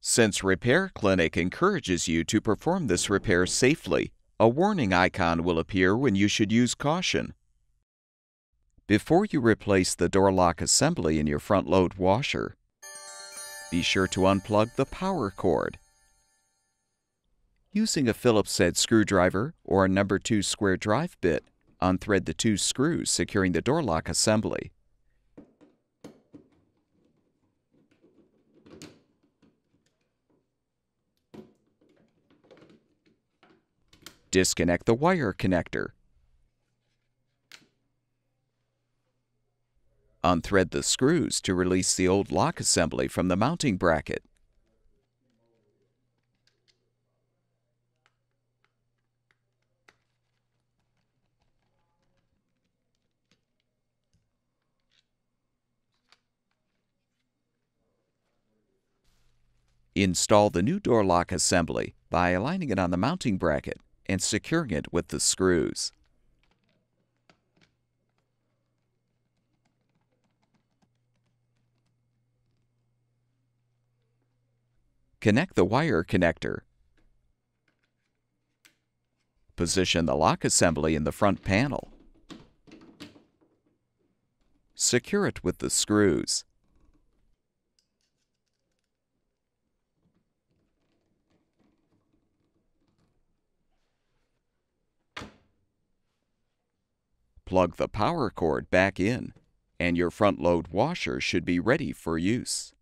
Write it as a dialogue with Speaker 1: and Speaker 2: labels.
Speaker 1: Since Repair Clinic encourages you to perform this repair safely, a warning icon will appear when you should use caution. Before you replace the door lock assembly in your front load washer, be sure to unplug the power cord. Using a Phillips-head screwdriver or a No. 2 square drive bit, unthread the 2 screws securing the door lock assembly. Disconnect the wire connector. Unthread the screws to release the old lock assembly from the mounting bracket. Install the new door lock assembly by aligning it on the mounting bracket and securing it with the screws. Connect the wire connector. Position the lock assembly in the front panel. Secure it with the screws. Plug the power cord back in, and your front load washer should be ready for use.